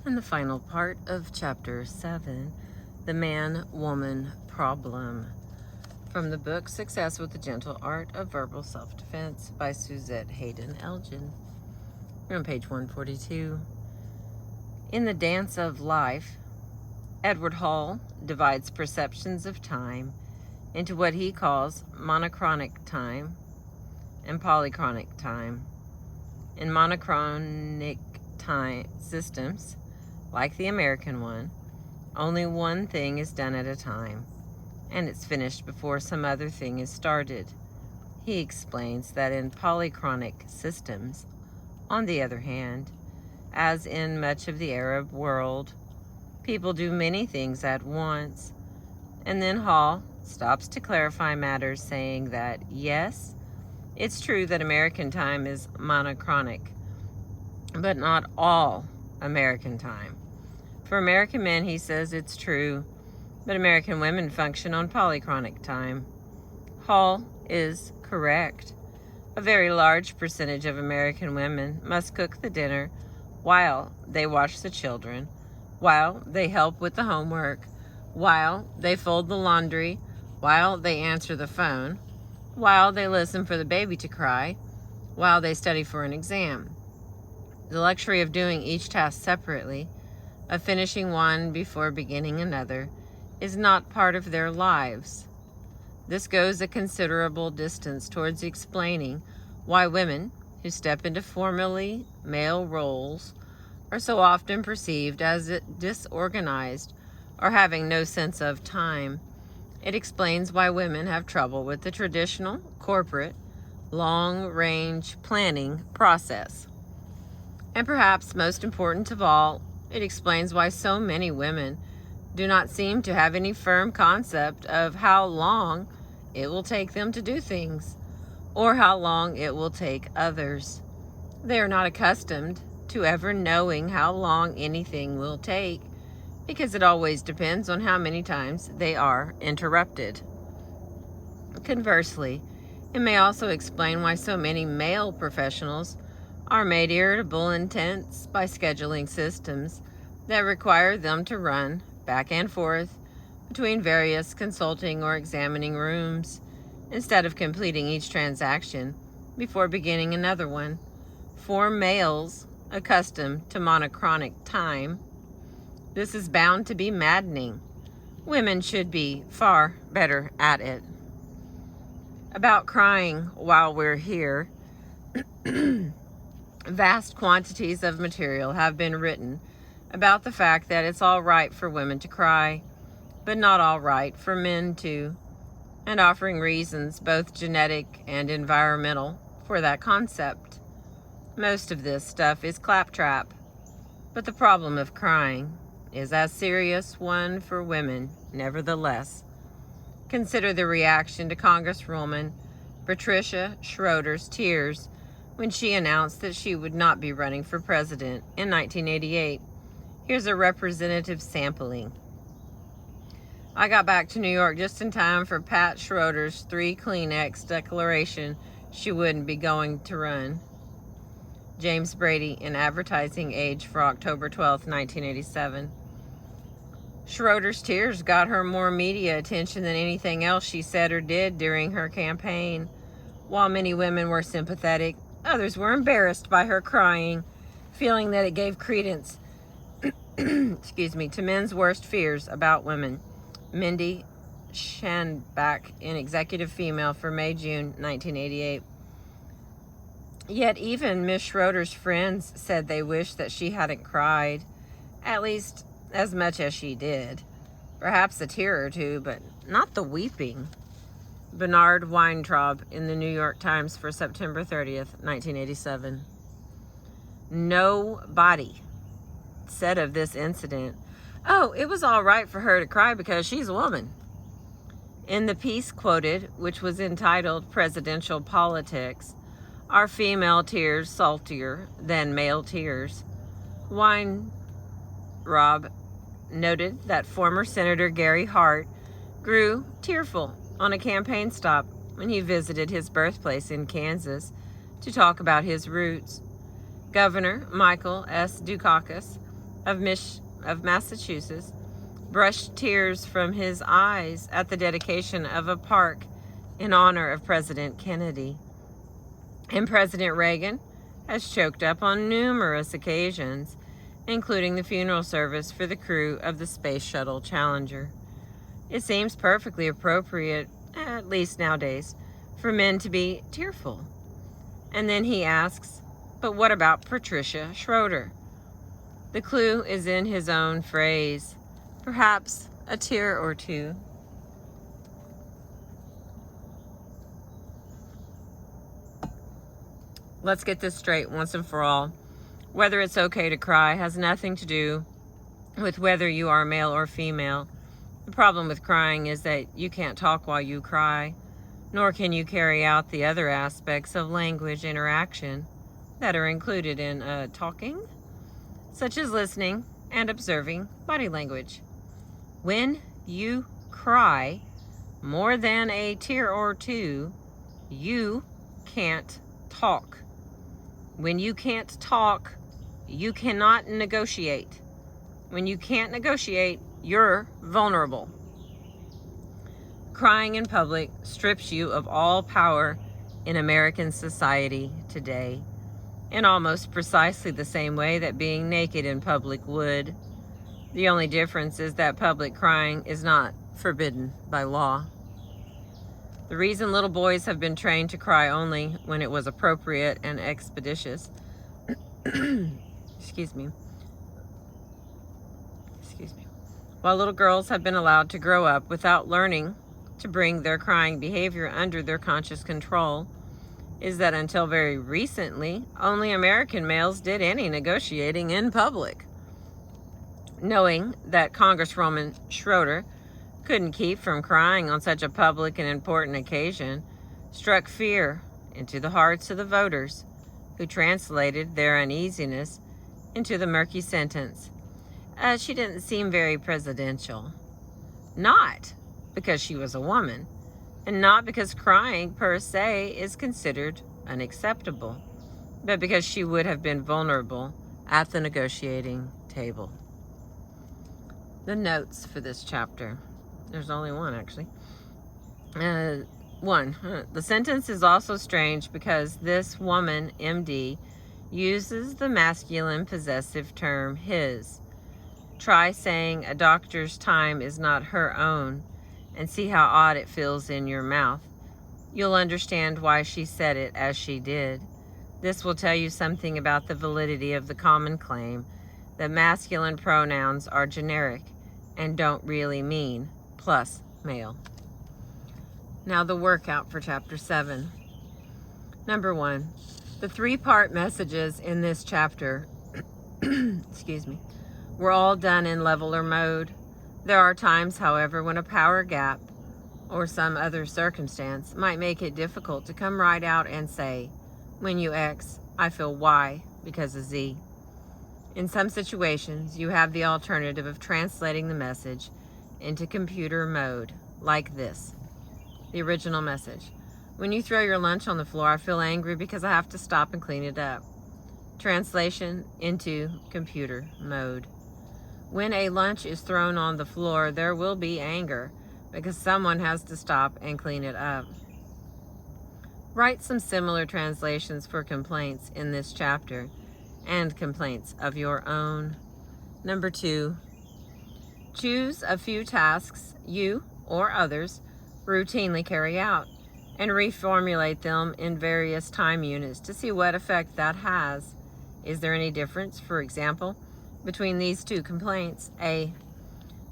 And the final part of Chapter 7, The Man-Woman Problem, from the book Success with the Gentle Art of Verbal Self-Defense by Suzette Haydn Elgin. We're on page 142. In The Dance of Life, Edward Hall divides perceptions of time into what he calls monochronic time and polychronic time. In monochronic time systems, like the American one, only one thing is done at a time, and it's finished before some other thing is started. He explains that in polychronic systems, on the other hand, as in much of the Arab world, people do many things at once. And then Hall stops to clarify matters, saying that, yes, it's true that American time is monochronic, but not all American time. For American men, he says it's true, but American women function on polychronic time. Hall is correct. A very large percentage of American women must cook the dinner while they watch the children, while they help with the homework, while they fold the laundry, while they answer the phone, while they listen for the baby to cry, while they study for an exam. The luxury of doing each task separately, of finishing one before beginning another, is not part of their lives. This goes a considerable distance towards explaining why women who step into formally male roles are so often perceived as disorganized or having no sense of time. It explains why women have trouble with the traditional corporate long-range planning process. And perhaps most important of all, it explains why so many women do not seem to have any firm concept of how long it will take them to do things, or how long it will take others. They are not accustomed to ever knowing how long anything will take, because it always depends on how many times they are interrupted. Conversely, it may also explain why so many male professionals are made irritable and tense by scheduling systems that require them to run back and forth between various consulting or examining rooms instead of completing each transaction before beginning another one. For males accustomed to monochronic time, this is bound to be maddening. Women should be far better at it. About crying while we're here, vast quantities of material have been written about the fact that it's all right for women to cry, but not all right for men to, and offering reasons, both genetic and environmental, for that concept. Most of this stuff is claptrap, but the problem of crying is a serious one for women, nevertheless. Consider the reaction to Congresswoman Patricia Schroeder's tears when she announced that she would not be running for president in 1988. Here's a representative sampling. I got back to New York just in time for Pat Schroeder's 3 Kleenex declaration she wouldn't be going to run. James Brady in Advertising Age for October 12, 1987. Schroeder's tears got her more media attention than anything else she said or did during her campaign. While many women were sympathetic, others were embarrassed by her crying, feeling that it gave credence to men's worst fears about women. Mindy Shanbach in Executive Female for May-June 1988. Yet even Miss Schroeder's friends said they wished that she hadn't cried, at least as much as she did. Perhaps a tear or two, but not the weeping. Bernard Weintraub in the New York Times for September 30th, 1987. Nobody said of this incident, "Oh, it was all right for her to cry because she's a woman." In the piece quoted, which was entitled Presidential Politics, Are Female Tears Saltier Than Male Tears? Weintraub noted that former Senator Gary Hart grew tearful on a campaign stop when he visited his birthplace in Kansas to talk about his roots. Governor Michael S. Dukakis of Massachusetts brushed tears from his eyes at the dedication of a park in honor of President Kennedy. And President Reagan has choked up on numerous occasions, including the funeral service for the crew of the Space Shuttle Challenger. It seems perfectly appropriate, at least nowadays, for men to be tearful. And then he asks, but what about Patricia Schroeder? The clue is in his own phrase, perhaps a tear or two. Let's get this straight once and for all. Whether it's okay to cry has nothing to do with whether you are male or female. The problem with crying is that you can't talk while you cry, nor can you carry out the other aspects of language interaction that are included in talking, such as listening and observing body language. When you cry more than a tear or two, you can't talk. When you can't talk, you cannot negotiate. When you can't negotiate, you're vulnerable. Crying in public strips you of all power in American society today, in almost precisely the same way that being naked in public would. The only difference is that public crying is not forbidden by law. The reason little boys have been trained to cry only when it was appropriate and expeditious, excuse me, while little girls have been allowed to grow up without learning to bring their crying behavior under their conscious control, is that until very recently, only American males did any negotiating in public. Knowing that Congresswoman Schroeder couldn't keep from crying on such a public and important occasion struck fear into the hearts of the voters, who translated their uneasiness into the murky sentence, she didn't seem very presidential. Not because she was a woman, and not because crying per se is considered unacceptable, but because she would have been vulnerable at the negotiating table. The notes for this chapter. There's only one, actually. 1. The sentence is also strange because this woman, MD, uses the masculine possessive term his. Try saying a doctor's time is not her own and see how odd it feels in your mouth. You'll understand why she said it as she did. This will tell you something about the validity of the common claim that masculine pronouns are generic and don't really mean plus male. Now the workout for chapter 7. Number 1, the 3-part messages in this chapter excuse me, were all done in leveler mode. There are times, however, when a power gap or some other circumstance might make it difficult to come right out and say, when you X, I feel Y because of Z. In some situations, you have the alternative of translating the message into computer mode, like this. The original message. When you throw your lunch on the floor, I feel angry because I have to stop and clean it up. Translation into computer mode. When a lunch is thrown on the floor, there will be anger because someone has to stop and clean it up. Write some similar translations for complaints in this chapter and complaints of your own. Number 2, choose a few tasks you or others routinely carry out and reformulate them in various time units to see what effect that has. Is there any difference, for example, between these 2 complaints? A,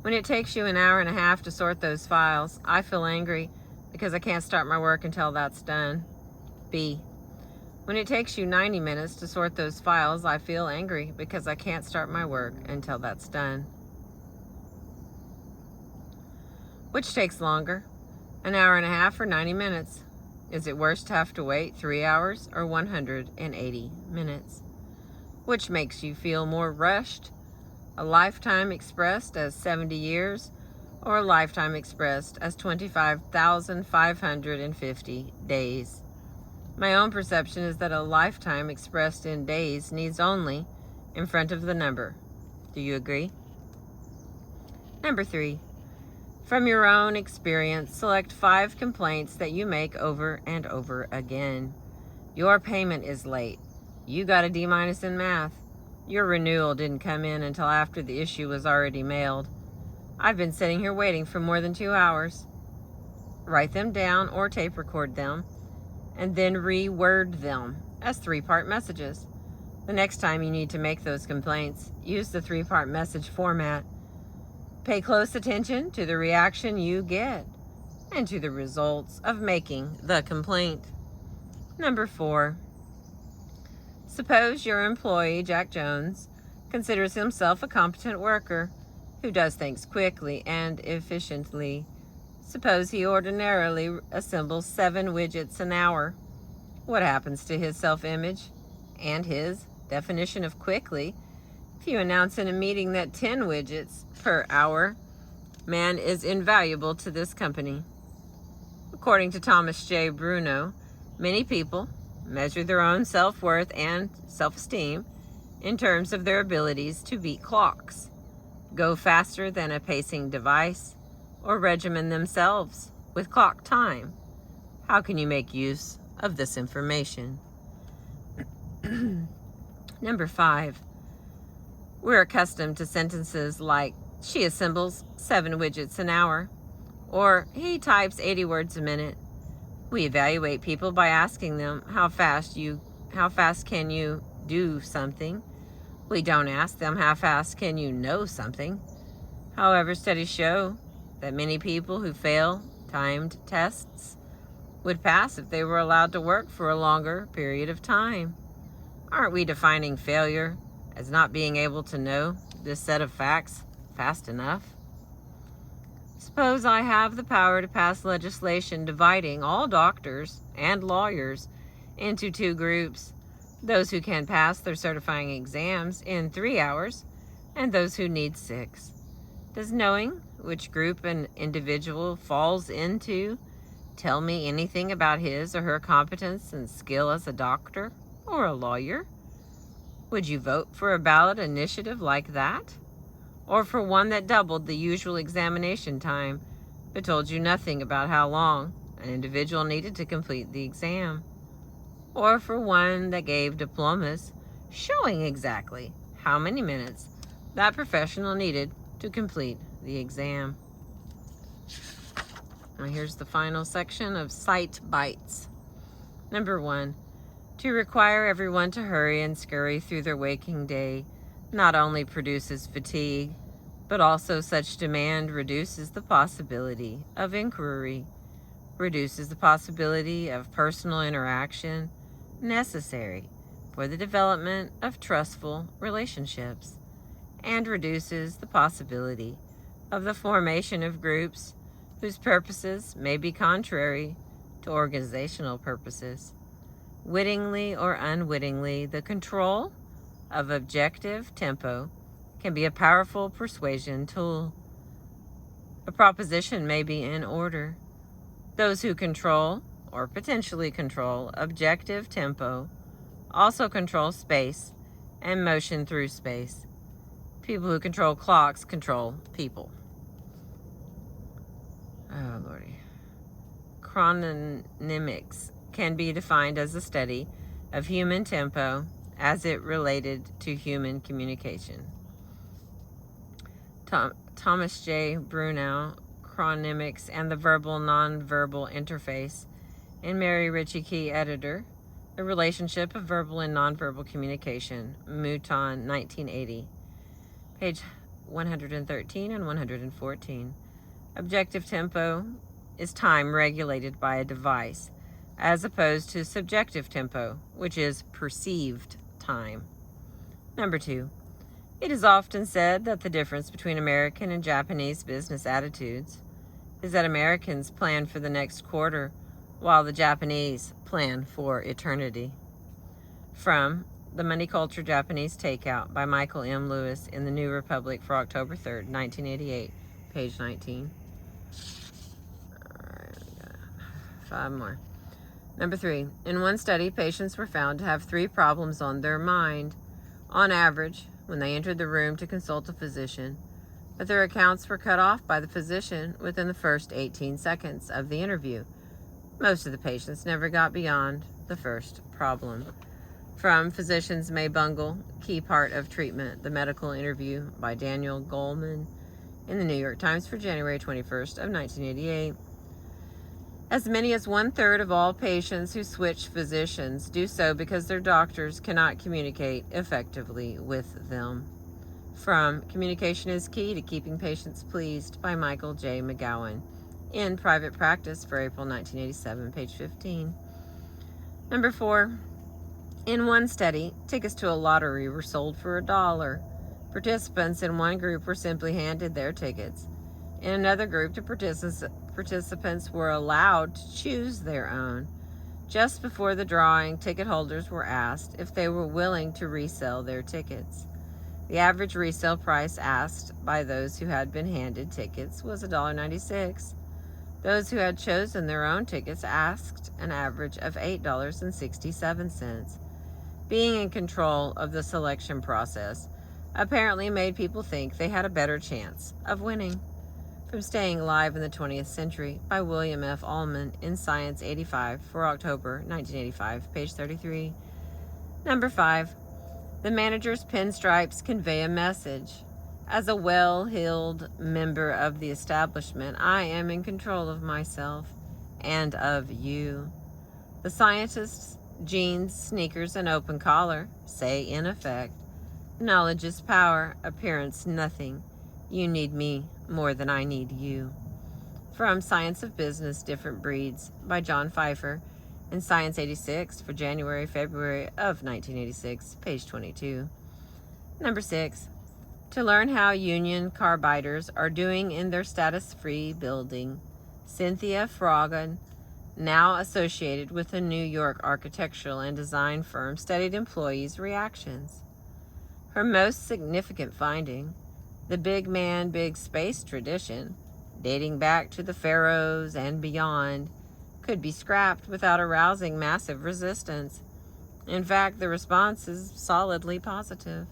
when it takes you an hour and a half to sort those files, I feel angry because I can't start my work until that's done. B, when it takes you 90 minutes to sort those files, I feel angry because I can't start my work until that's done. Which takes longer, an hour and a half or 90 minutes? Is it worse to have to wait 3 hours or 180 minutes? Which makes you feel more rushed, a lifetime expressed as 70 years or a lifetime expressed as 25,550 days? My own perception is that a lifetime expressed in days needs only, in front of the number, Do you agree? Number 3. From your own experience, select 5 complaints that you make over and over again. Your payment is late. You got a D- in math. Your renewal didn't come in until after the issue was already mailed. I've been sitting here waiting for more than 2 hours. Write them down or tape record them, and then reword them as 3-part messages. The next time you need to make those complaints, use the 3-part message format. Pay close attention to the reaction you get and to the results of making the complaint. Number 4. Suppose your employee, Jack Jones, considers himself a competent worker who does things quickly and efficiently. Suppose he ordinarily assembles 7 widgets an hour. What happens to his self-image and his definition of quickly if you announce in a meeting that 10 widgets per hour man is invaluable to this company? According to Thomas J. Bruno, many people measure their own self-worth and self-esteem in terms of their abilities to beat clocks, go faster than a pacing device, or regimen themselves with clock time. How can you make use of this information? Number 5. We're accustomed to sentences like, she assembles 7 widgets an hour, or he types 80 words a minute. We evaluate people by asking them, how fast can you do something? We don't ask them, how fast can you know something? However, studies show that many people who fail timed tests would pass if they were allowed to work for a longer period of time. Aren't we defining failure as not being able to know this set of facts fast enough? Suppose I have the power to pass legislation dividing all doctors and lawyers into 2 groups, those who can pass their certifying exams in 3 hours and those who need 6. Does knowing which group an individual falls into tell me anything about his or her competence and skill as a doctor or a lawyer? Would you vote for a ballot initiative like that? Or for one that doubled the usual examination time, but told you nothing about how long an individual needed to complete the exam? Or for one that gave diplomas showing exactly how many minutes that professional needed to complete the exam? Now here's the final section of Cite Bites. Number 1. To require everyone to hurry and scurry through their waking day not only produces fatigue, but also such demand reduces the possibility of inquiry, reduces the possibility of personal interaction necessary for the development of trustful relationships, and reduces the possibility of the formation of groups whose purposes may be contrary to organizational purposes. Wittingly or unwittingly, the control of objective tempo can be a powerful persuasion tool. A proposition may be in order. Those who control or potentially control objective tempo also control space and motion through space. People who control clocks control people. Oh, Lordy. Chrononymics can be defined as a study of human tempo as it related to human communication. Thomas J. Bruno, Chrononymics and the Verbal Nonverbal Interface, and Mary Ritchie Key, editor, The Relationship of Verbal and Nonverbal Communication, Mouton, 1980, page 113 and 114. Objective tempo is time regulated by a device, as opposed to subjective tempo, which is perceived time. Number 2. It is often said that the difference between American and Japanese business attitudes is that Americans plan for the next quarter, while the Japanese plan for eternity. From The Money Culture Japanese Takeout by Michael M. Lewis in the New Republic for October 3rd, 1988, page 19. All right, we got 5 more. Number 3. In one study, patients were found to have 3 problems on their mind. On average, when they entered the room to consult a physician, but their accounts were cut off by the physician within the first 18 seconds of the interview. Most of the patients never got beyond the first problem. From Physicians May Bungle, Key Part of Treatment, The Medical Interview by Daniel Goleman in the New York Times for January 21st of 1988. As many as 1/3 of all patients who switch physicians do so because their doctors cannot communicate effectively with them. From Communication is Key to Keeping Patients Pleased by Michael J. McGowan in Private Practice for April 1987, page 15. Number 4. In one study, tickets to a lottery were sold for $1. Participants in one group were simply handed their tickets. In another group, the participants were allowed to choose their own. Just before the drawing, ticket holders were asked if they were willing to resell their tickets. The average resale price asked by those who had been handed tickets was $1.96. Those who had chosen their own tickets asked an average of $8.67. Being in control of the selection process apparently made people think they had a better chance of winning. From Staying Alive in the 20th Century by William F. Ullman in Science 85 for October 1985, page 33. Number 5. The manager's pinstripes convey a message. As a well-heeled member of the establishment, I am in control of myself and of you. The scientist's jeans, sneakers, and open collar say, in effect, knowledge is power, appearance nothing. You need me more than I need you. From Science of Business, Different Breeds by John Pfeiffer in Science 86 for January-February of 1986, page 22. Number 6. To learn how union carbiders are doing in their status-free building, Cynthia Froggan, now associated with a New York architectural and design firm, studied employees' reactions. Her most significant finding, the big man, big space tradition, dating back to the pharaohs and beyond, could be scrapped without arousing massive resistance. In fact, the response is solidly positive.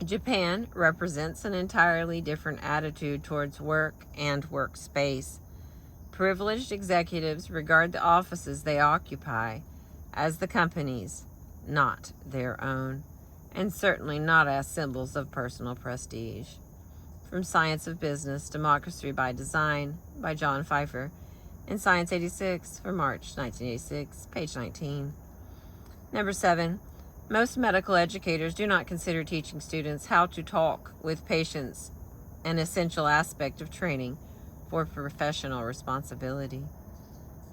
Japan represents an entirely different attitude towards work and workspace. Privileged executives regard the offices they occupy as the company's, not their own, and certainly not as symbols of personal prestige. From Science of Business, Democracy by Design by John Pfeiffer in Science 86 for March 1986, page 19. Number 7. Most medical educators do not consider teaching students how to talk with patients an essential aspect of training for professional responsibility.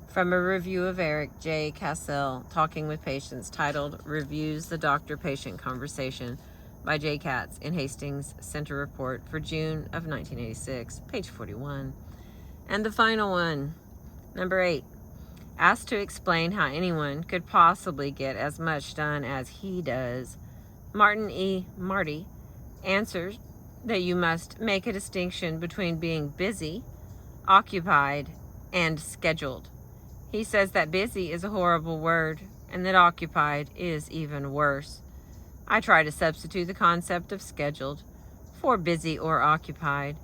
From a review of Eric J. Cassell, Talking with Patients, titled Reviews the Doctor-Patient Conversation by J. Katz in Hastings Center Report for June of 1986, page 41. And the final one, number 8. Asked to explain how anyone could possibly get as much done as he does, Martin E. Marty answers that you must make a distinction between being busy, occupied, and scheduled. He says that busy is a horrible word and that occupied is even worse. I try to substitute the concept of scheduled for busy or occupied.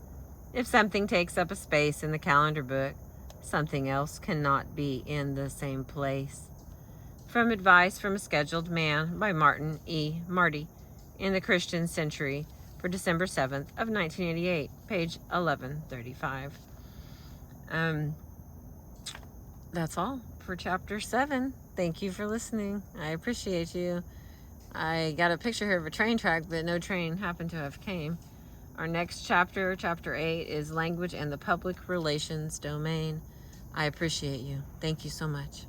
If something takes up a space in the calendar book, something else cannot be in the same place. From Advice from a Scheduled Man by Martin E. Marty in the Christian Century for December 7th of 1988, page 1135. That's all for chapter 7. Thank you for listening. I appreciate you. I got a picture here of a train track, but no train happened to have came. Our next chapter, chapter 8, is Language and the Public Relations Domain. I appreciate you. Thank you so much.